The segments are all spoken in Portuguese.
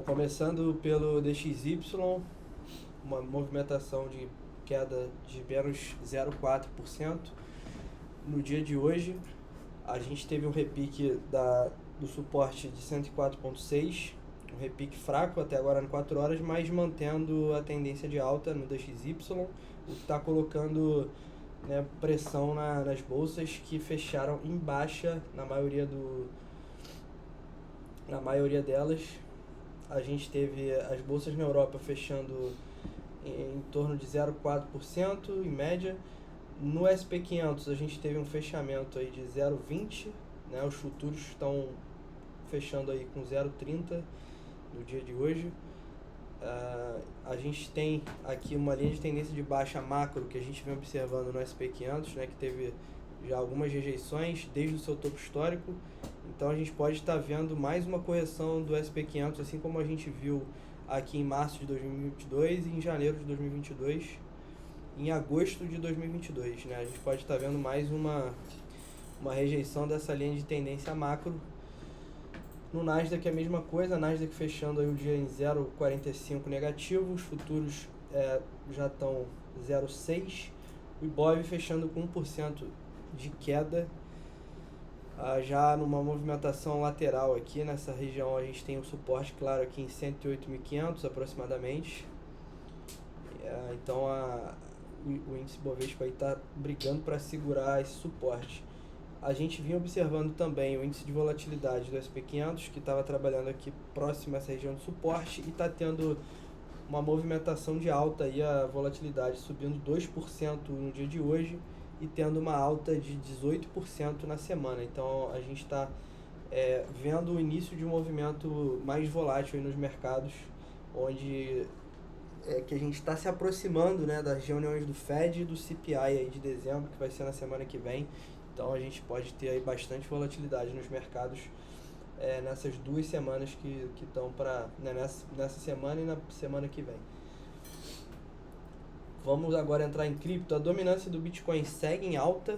Começando pelo DXY, uma movimentação de queda de menos 0,4%. No dia de hoje, a gente teve um repique do suporte de 104,6, um repique fraco até agora em 4 horas, mas mantendo a tendência de alta no DXY, o que está colocando, né, pressão nas bolsas que fecharam em baixa na maioria delas. A gente teve as bolsas na Europa fechando em torno de 0,4% em média. No SP500 a gente teve um fechamento aí de 0,20, né? Os futuros estão fechando aí com 0,30 no dia de hoje. A gente tem aqui uma linha de tendência de baixa macro que a gente vem observando no SP500, né? Que teve já algumas rejeições desde o seu topo histórico. Então a gente pode estar vendo mais uma correção do SP500, assim como a gente viu aqui em março de 2022 e em janeiro de 2022, em agosto de 2022, né? A gente pode estar vendo mais uma rejeição dessa linha de tendência macro. No Nasdaq é a mesma coisa, Nasdaq fechando aí o dia em 0,45 negativo, os futuros já estão 0,6, o Ibov fechando com 1% de queda. Já numa movimentação lateral aqui nessa região, a gente tem o suporte claro aqui em 108.500 aproximadamente. Então o índice Bovespa está brigando para segurar esse suporte. A gente vinha observando também o índice de volatilidade do SP500, que estava trabalhando aqui próximo a essa região de suporte e está tendo uma movimentação de alta, aí a volatilidade subindo 2% no dia de hoje e tendo uma alta de 18% na semana. Então a gente está vendo o início de um movimento mais volátil aí nos mercados, onde que a gente está se aproximando, né, das reuniões do Fed e do CPI aí de dezembro, que vai ser na semana que vem. Então a gente pode ter aí bastante volatilidade nos mercados nessas 2 semanas que estão para, né, nessa semana e na semana que vem. Vamos agora entrar em cripto. A dominância do Bitcoin segue em alta,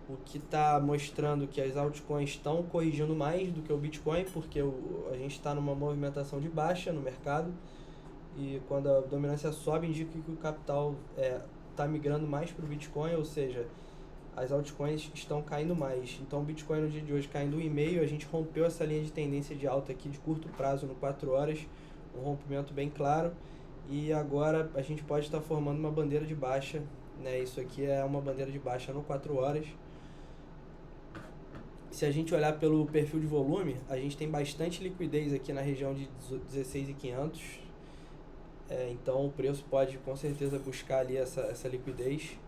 o que está mostrando que as altcoins estão corrigindo mais do que o Bitcoin, porque a gente está numa movimentação de baixa no mercado, e quando a dominância sobe indica que o capital está migrando mais para o Bitcoin, ou seja, as altcoins estão caindo mais. Então o Bitcoin no dia de hoje caindo 1,5, a gente rompeu essa linha de tendência de alta aqui de curto prazo no 4 horas, um rompimento bem claro, e agora a gente pode estar formando uma bandeira de baixa, né? Isso aqui é uma bandeira de baixa no 4 horas. Se a gente olhar pelo perfil de volume, a gente tem bastante liquidez aqui na região de 16.500. Então o preço pode com certeza buscar ali essa liquidez,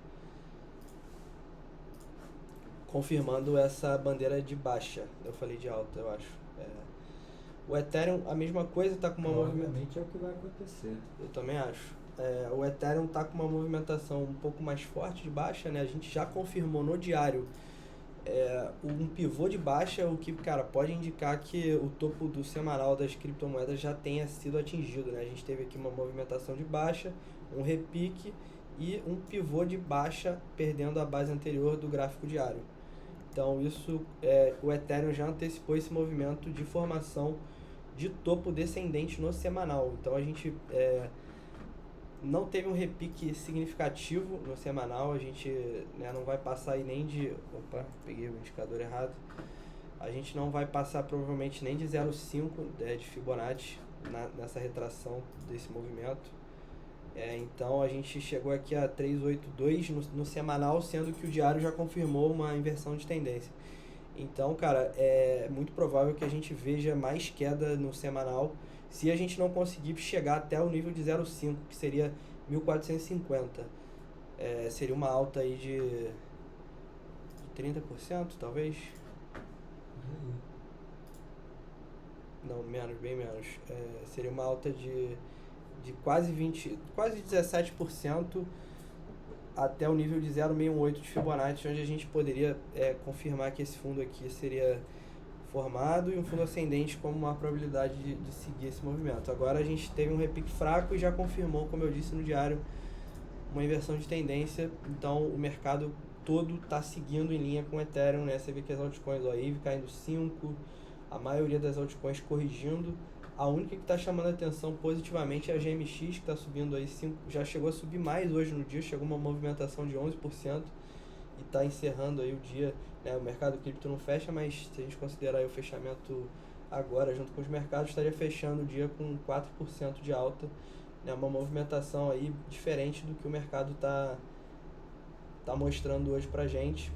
confirmando essa bandeira de baixa. Eu falei de alta, eu acho. O Ethereum, a mesma coisa, está com uma movimentação. Provavelmente é o que vai acontecer. Eu também acho. O Ethereum está com uma movimentação um pouco mais forte de baixa, né? A gente já confirmou no diário um pivô de baixa, o que, cara, pode indicar que o topo do semanal das criptomoedas já tenha sido atingido, né? A gente teve aqui uma movimentação de baixa, um repique e um pivô de baixa perdendo a base anterior do gráfico diário. Então isso, o Ethereum já antecipou esse movimento de formação de topo descendente no semanal. Então a gente não teve um repique significativo no semanal, a gente, né, não vai passar aí nem de... Opa, peguei o indicador errado. A gente não vai passar provavelmente nem de 0,5 de Fibonacci nessa retração desse movimento. Então a gente chegou aqui a 382 no semanal, sendo que o diário já confirmou uma inversão de tendência. Então, cara, é muito provável que a gente veja mais queda no semanal se a gente não conseguir chegar até o nível de 0,5, que seria 1450. Seria uma alta aí de 30%, talvez? Não, menos, bem menos. Seria uma alta de quase 17% até o nível de 0,68 de Fibonacci, onde a gente poderia confirmar que esse fundo aqui seria formado e um fundo ascendente como uma probabilidade de seguir esse movimento. Agora a gente teve um repique fraco e já confirmou, como eu disse no diário, uma inversão de tendência. Então o mercado todo está seguindo em linha com o Ethereum, né? Você vê que as altcoins, a Eve caindo 5%, a maioria das altcoins corrigindo A única que está chamando a atenção positivamente é a GMX, que está subindo aí, já chegou a subir mais hoje no dia, chegou uma movimentação de 11% e está encerrando aí o dia, né? O mercado cripto não fecha, mas se a gente considerar aí o fechamento agora, junto com os mercados, estaria fechando o dia com 4% de alta, né? Uma movimentação aí diferente do que o mercado está mostrando hoje pra gente.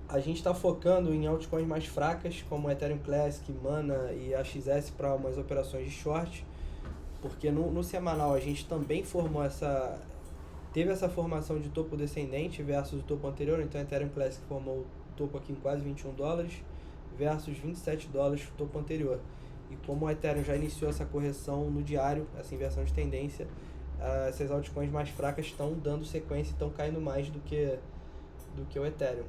A gente está focando em altcoins mais fracas, como Ethereum Classic, Mana e AXS para umas operações de short, porque no semanal a gente também teve essa formação de topo descendente versus o topo anterior. Então a Ethereum Classic formou o topo aqui em quase $21 versus $27 o topo anterior. E como o Ethereum já iniciou essa correção no diário, essa inversão de tendência, essas altcoins mais fracas estão dando sequência e estão caindo mais do que o Ethereum.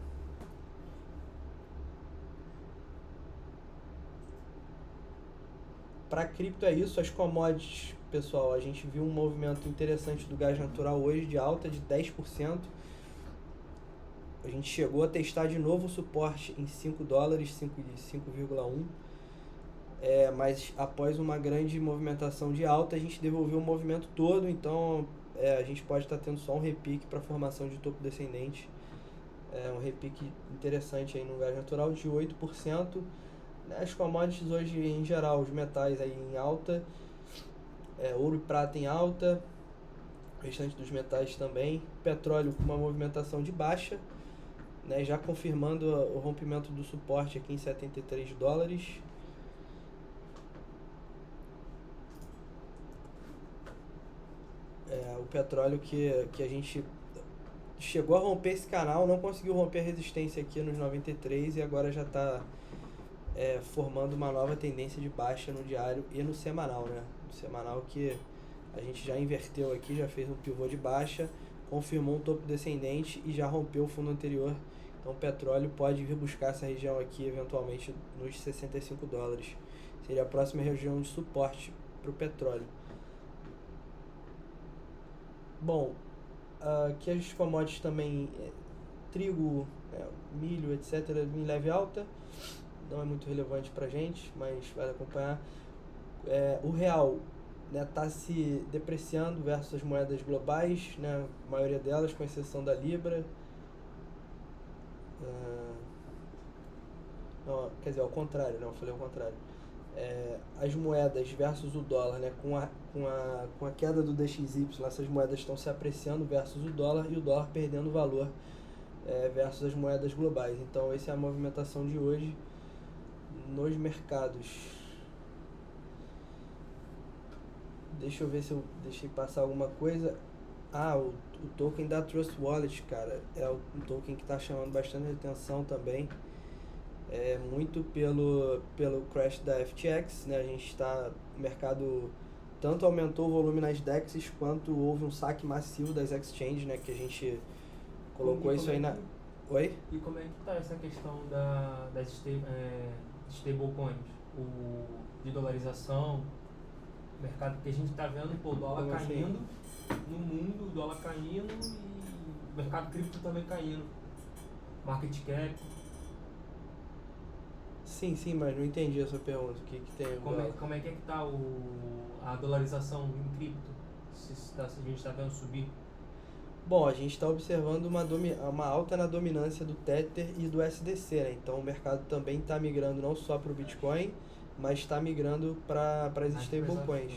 Para cripto é isso. As commodities, pessoal, a gente viu um movimento interessante do gás natural hoje, de alta de 10%. A gente chegou a testar de novo o suporte em $5, 5,1. Mas após uma grande movimentação de alta, a gente devolveu o movimento todo, então a gente pode estar tendo só um repique para formação de topo descendente. Um repique interessante aí no gás natural de 8%. As commodities hoje, em geral, os metais aí em alta, ouro e prata em alta, o restante dos metais também. Petróleo com uma movimentação de baixa, né, já confirmando o rompimento do suporte aqui em $73. O petróleo que a gente chegou a romper esse canal, não conseguiu romper a resistência aqui nos 93 e agora já está formando uma nova tendência de baixa no diário e no semanal, né? No semanal que a gente já inverteu aqui, já fez um pivô de baixa, confirmou um topo descendente e já rompeu o fundo anterior. Então o petróleo pode vir buscar essa região aqui eventualmente nos $65. Seria a próxima região de suporte para o petróleo. Bom, aqui as commodities também, trigo, milho, etc., em leve alta. Não é muito relevante pra gente, mas vale acompanhar. O real está se depreciando versus as moedas globais, né, a maioria delas, com exceção da Libra. Não, quer dizer, ao contrário, não, eu falei ao contrário. As moedas versus o dólar, né, com a queda do DXY, essas moedas estão se apreciando versus o dólar e o dólar perdendo valor versus as moedas globais. Então essa é a movimentação de hoje nos mercados. Deixa eu ver se eu deixei passar alguma coisa. O token da Trust Wallet, cara, é um token que está chamando bastante atenção também. Muito pelo crash da FTX, né? O mercado tanto aumentou o volume nas DEXs, quanto houve um saque massivo das exchanges, né? Que a gente colocou isso aí na... Oi? E como é que está essa questão das stablecoins, de dolarização, mercado que a gente está vendo, o dólar caindo, no mundo, o dólar caindo e o mercado cripto também caindo, market cap. Sim, mas não entendi a sua pergunta. O que tem? Como é que está a dolarização em cripto? Se a gente está vendo subir? Bom, a gente está observando uma alta na dominância do Tether e do SDC, né? Então o mercado também está migrando não só para o Bitcoin, mas está migrando para as stablecoins.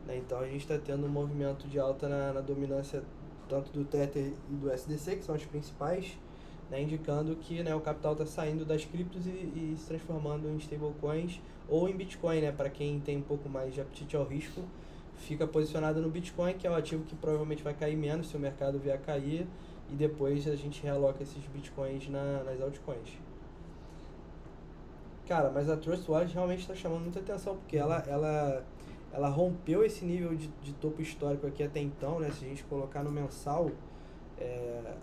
Né? Então a gente está tendo um movimento de alta na dominância tanto do Tether e do SDC, que são as principais, né? Indicando que, né, o capital está saindo das criptos e se transformando em stablecoins ou em Bitcoin, né? Para quem tem um pouco mais de apetite ao risco, fica posicionado no Bitcoin, que é o ativo que provavelmente vai cair menos se o mercado vier a cair, e depois a gente realoca esses Bitcoins nas altcoins. Cara, mas a Trust Wallet realmente está chamando muita atenção, porque ela rompeu esse nível de topo histórico aqui até então, né? Se a gente colocar no mensal,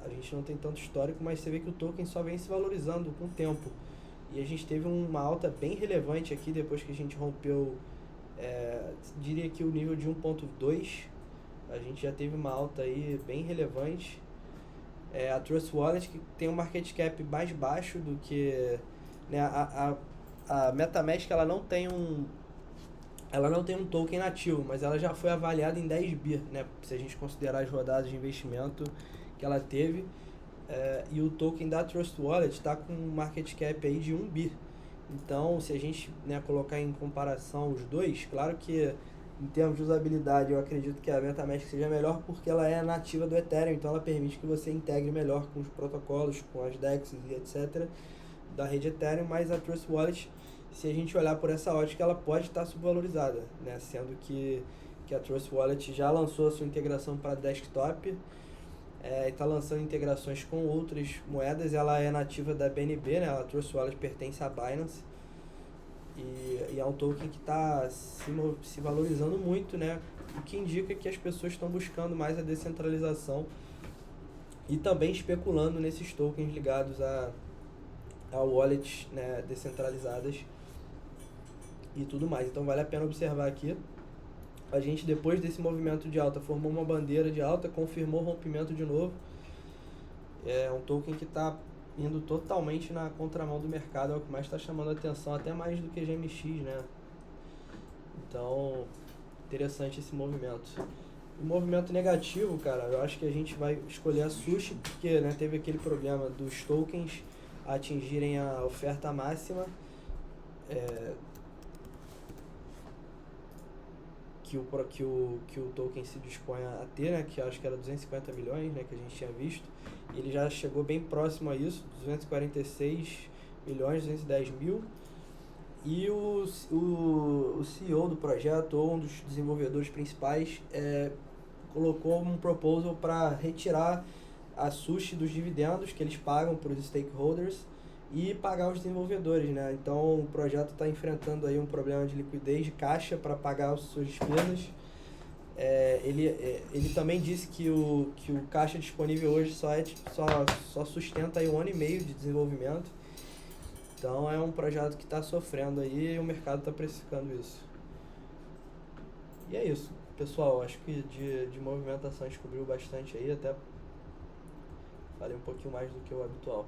a gente não tem tanto histórico, mas você vê que o token só vem se valorizando com o tempo. E a gente teve uma alta bem relevante aqui depois que a gente rompeu, diria que o nível de 1.2, a gente já teve uma alta aí bem relevante. A Trust Wallet, que tem um market cap mais baixo do que, né, a MetaMask ela não tem um token nativo, mas ela já foi avaliada em 10 bi, né? Se a gente considerar as rodadas de investimento que ela teve. E o token da Trust Wallet está com um market cap aí de 1 bi. Então, se a gente, né, colocar em comparação os dois, claro que em termos de usabilidade eu acredito que a MetaMask seja melhor porque ela é nativa do Ethereum, então ela permite que você integre melhor com os protocolos, com as DEXs e etc. da rede Ethereum, mas a Trust Wallet, se a gente olhar por essa ótica, ela pode estar subvalorizada, né? Sendo que a Trust Wallet já lançou a sua integração para desktop, está lançando integrações com outras moedas, ela é nativa da BNB, né? A Trust Wallet pertence à Binance e é um token que está se valorizando muito, né? O que indica que as pessoas estão buscando mais a descentralização e também especulando nesses tokens ligados a wallets, né, descentralizadas e tudo mais. Então vale a pena observar aqui. A gente, depois desse movimento de alta, formou uma bandeira de alta, confirmou o rompimento de novo. É um token que está indo totalmente na contramão do mercado, é o que mais está chamando a atenção, até mais do que GMX, né? Então, interessante esse movimento. O movimento negativo, cara, eu acho que a gente vai escolher a Sushi, porque, né, teve aquele problema dos tokens atingirem a oferta máxima, que o token se dispõe a ter, né, que acho que era 250 milhões, né, que a gente tinha visto. Ele já chegou bem próximo a isso, 246 milhões, 210 mil. E o CEO do projeto, ou um dos desenvolvedores principais, colocou um proposal para retirar a Sushi dos dividendos que eles pagam para os stakeholders e pagar os desenvolvedores, né? Então o projeto está enfrentando aí um problema de liquidez de caixa para pagar as suas despesas. Ele também disse que o caixa disponível hoje só sustenta aí 1 ano e meio de desenvolvimento. Então é um projeto que está sofrendo aí e o mercado está precificando isso. E é isso, pessoal. Acho que de movimentação a gente cobriu bastante aí, até falei um pouquinho mais do que o habitual.